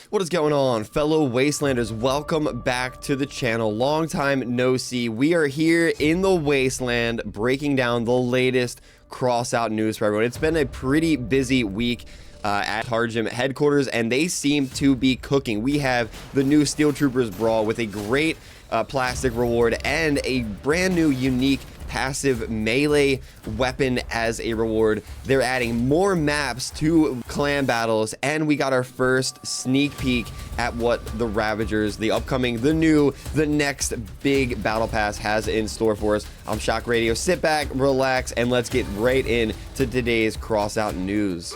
What is going on, fellow Wastelanders? Welcome back to the channel. Long time no see. We are here in the Wasteland breaking down the latest CROSSOUT news for everyone. It's been a pretty busy week at Targym headquarters, and they seem to be cooking. We have the new Steel Troopers Brawl with a great plastic reward and a brand new unique passive melee weapon as a reward. They're adding more maps to clan battles, and we got our first sneak peek at what the Ravagers, the next big battle pass has in store for us. I'm Shock Radio. Sit back, relax, and let's get right into today's CROSSOUT news.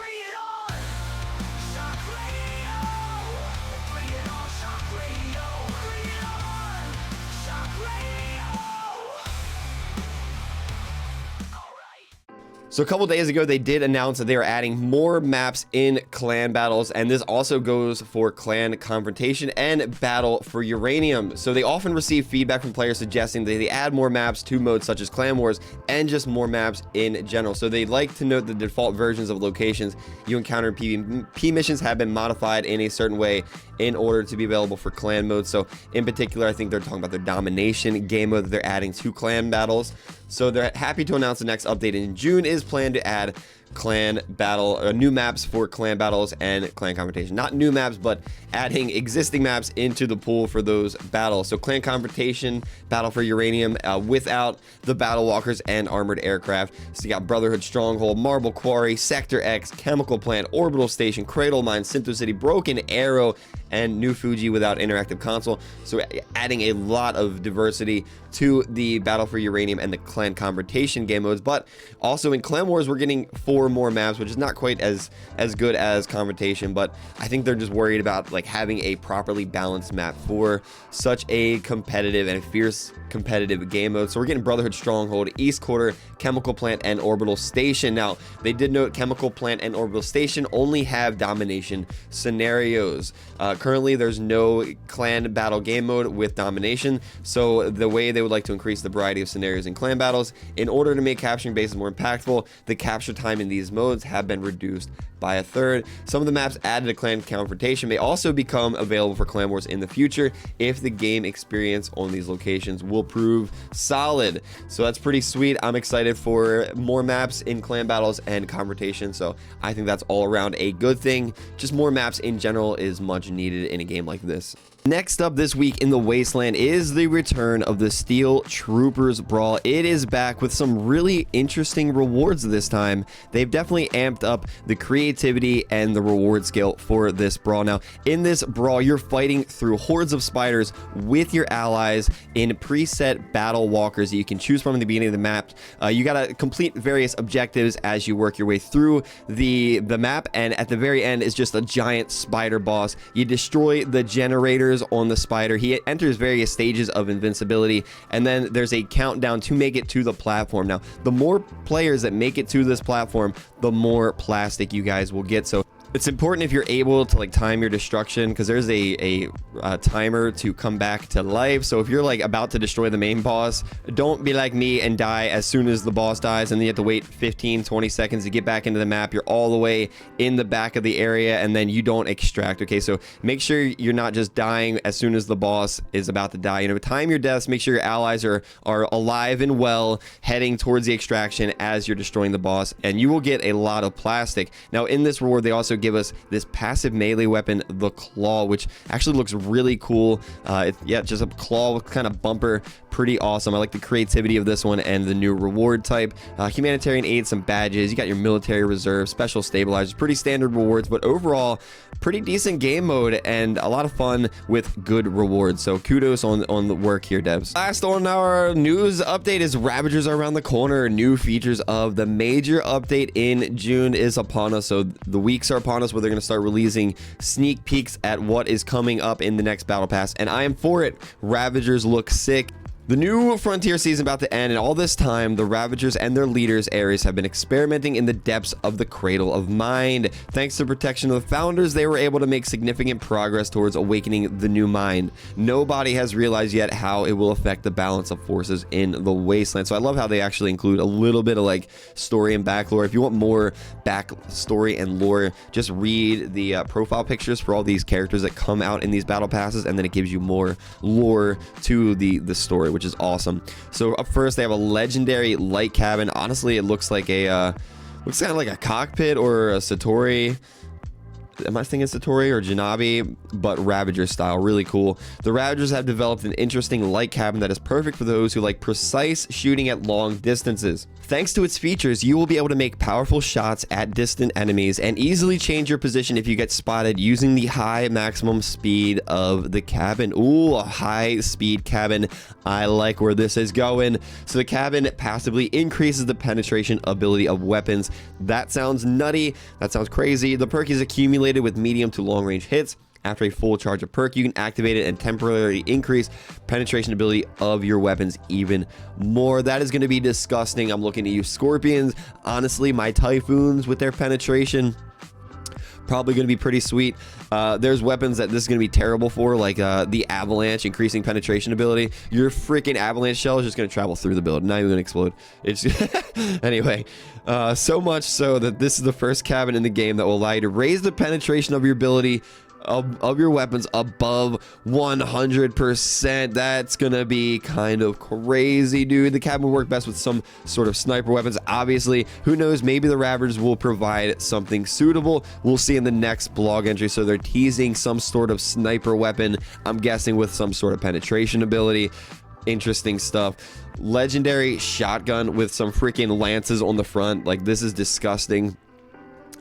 So a couple days ago, they did announce that they are adding more maps in clan battles, and this also goes for clan confrontation and battle for uranium. So they often receive feedback from players suggesting that they add more maps to modes such as clan wars and just more maps in general. So they like to note the default versions of locations you encounter in PvP missions have been modified in a certain way in order to be available for clan mode. So in particular, I think they're talking about their domination game mode that they're adding to clan battles. So they're happy to announce the next update in June is planned to add clan battle new maps for clan battles and clan confrontation. Not new maps, but adding existing maps into the pool for those battles. So clan confrontation, battle for uranium, without the battle walkers and armored aircraft. So you got Brotherhood Stronghold, Marble Quarry, Sector X, Chemical Plant, Orbital Station, Cradle Mine, Sinto City, Broken Arrow, and New Fuji without interactive console. So adding a lot of diversity to the battle for uranium and the clan confrontation game modes. But also in clan wars, we're getting 4 more maps, which is not quite as good as confrontation, but I think they're just worried about like having a properly balanced map for such a competitive and a fierce competitive game mode. So we're getting Brotherhood Stronghold, East Quarter, Chemical Plant, and Orbital Station. Now they did note Chemical Plant and Orbital Station only have domination scenarios. Currently there's no clan battle game mode with domination, so the way they would like to increase the variety of scenarios in clan battles in order to make capturing bases more impactful, the capture time in these modes have been reduced by a third. Some of the maps added to clan confrontation may also become available for clan wars in the future if the game experience on these locations will prove solid. So that's pretty sweet. I'm excited for more maps in clan battles and confrontation, so I think that's all around a good thing. Just more maps in general is much needed in a game like this. Next up this week in the Wasteland is the return of the Steel Troopers Brawl. It is back with some really interesting rewards this time. They've definitely amped up the creativity and the reward scale for this brawl. Now, in this brawl, you're fighting through hordes of spiders with your allies in preset battle walkers that you can choose from in the beginning of the map. You gotta complete various objectives as you work your way through the map, and at the very end is just a giant spider boss. You destroy the generators on the spider. He enters various stages of invincibility, and then there's a countdown to make it to the platform. Now, the more players that make it to this platform, the more plastic you guys will get. So it's important if you're able to like time your destruction, because there's a timer to come back to life. So if you're like about to destroy the main boss, don't be like me and die as soon as the boss dies, and then you have to wait 15-20 seconds to get back into the map. You're all the way in the back of the area, and then you don't extract. Okay, so make sure you're not just dying as soon as the boss is about to die. You know, time your deaths, make sure your allies are alive and well, heading towards the extraction as you're destroying the boss, and you will get a lot of plastic. Now in this reward, they also give us this passive melee weapon, the claw, which actually looks really cool. Yeah, just a claw with kind of bumper. Pretty awesome. I like the creativity of this one and the new reward type. Humanitarian aid, some badges. You got your military reserve, special stabilizers, pretty standard rewards, but overall pretty decent game mode and a lot of fun with good rewards. So kudos on the work here, devs. Last on our news update is Ravagers are around the corner. New features of the major update in June is upon us. So the weeks are upon us where they're going to start releasing sneak peeks at what is coming up in the next battle pass, and I am for it. Ravagers look sick. The new Frontier season about to end, and all this time, the Ravagers and their leaders, Ares, have been experimenting in the depths of the Cradle of Mind. Thanks to the protection of the founders, they were able to make significant progress towards awakening the new mind. Nobody has realized yet how it will affect the balance of forces in the wasteland. So I love how they actually include a little bit of like story and back lore. If you want more back story and lore, just read the profile pictures for all these characters that come out in these battle passes, and then it gives you more lore to the story, which is awesome. So up first, they have a legendary light cabin. Honestly, it looks like a looks kind of like a cockpit or a Satori. Am I thinking Satori or Janabi, but Ravager style? Really cool. The Ravagers have developed an interesting light cabin that is perfect for those who like precise shooting at long distances. Thanks to its features, you will be able to make powerful shots at distant enemies and easily change your position if you get spotted using the high maximum speed of the cabin. Ooh, a high speed cabin. I like where this is going. So the cabin passively increases the penetration ability of weapons. That sounds nutty. That sounds crazy. The perk is accumulated with medium to long range hits. After a full charge of perk, you can activate it and temporarily increase penetration ability of your weapons even more. That is going to be disgusting. I'm looking to use Scorpions. Honestly, my Typhoons with their penetration, probably going to be pretty sweet. There's weapons that this is going to be terrible for, like the Avalanche, increasing penetration ability. Your freaking Avalanche shell is just going to travel through the build, not even going to explode. It's anyway, so much so that this is the first cabin in the game that will allow you to raise the penetration of your ability of your weapons above 100%. That's gonna be kind of crazy, dude. The cabin will work best with some sort of sniper weapons. Obviously, who knows, maybe the Ravagers will provide something suitable. We'll see in the next blog entry. So they're teasing some sort of sniper weapon, I'm guessing with some sort of penetration ability. Interesting stuff. Legendary shotgun with some freaking lances on the front. Like, this is disgusting.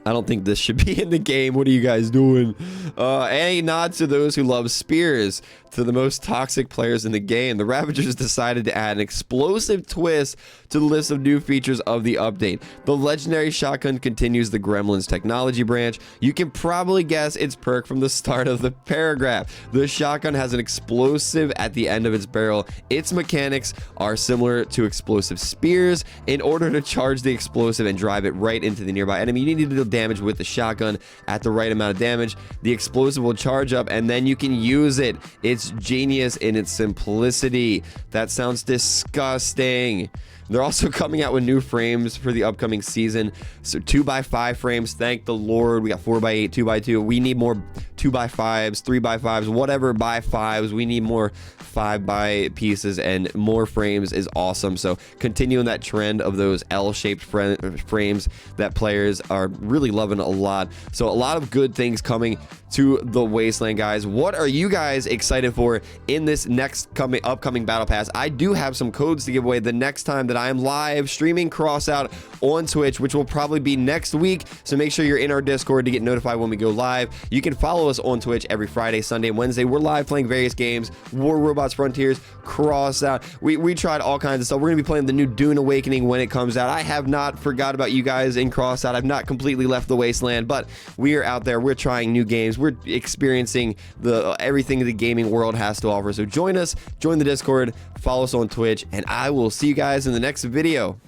I don't think this should be in the game. What are you guys doing? A nod to those who love spears, to the most toxic players in the game. The Ravagers decided to add an explosive twist to the list of new features of the update. The legendary shotgun continues the Gremlins technology branch. You can probably guess its perk from the start of the paragraph. The shotgun has an explosive at the end of its barrel. Its mechanics are similar to explosive spears. In order to charge the explosive and drive it right into the nearby enemy, you need to deal damage with the shotgun at the right amount of damage. The explosive will charge up and then you can use it. It's genius in its simplicity. That sounds disgusting. They're also coming out with new frames for the upcoming season. So 2x5 frames, thank the Lord. We got 4x8, 2x2. We need more 2x5s, 3x5s, whatever by 5s. We need more 5x pieces, and more frames is awesome. So continuing that trend of those L-shaped frames that players are really loving a lot. So a lot of good things coming to the Wasteland, guys. What are you guys excited for in this next upcoming battle pass? I do have some codes to give away the next time that I am live streaming CROSSOUT on Twitch, which will probably be next week. So make sure you're in our Discord to get notified when we go live. You can follow us on Twitch every Friday, Sunday, and Wednesday. We're live playing various games: War, Robots, Frontiers, CROSSOUT. We tried all kinds of stuff. We're gonna be playing the new Dune Awakening when it comes out. I have not forgot about you guys in CROSSOUT. I've not completely left the Wasteland, but we are out there. We're trying new games. We're experiencing everything the gaming world has to offer. So join us, join the Discord, follow us on Twitch, and I will see you guys in the next video.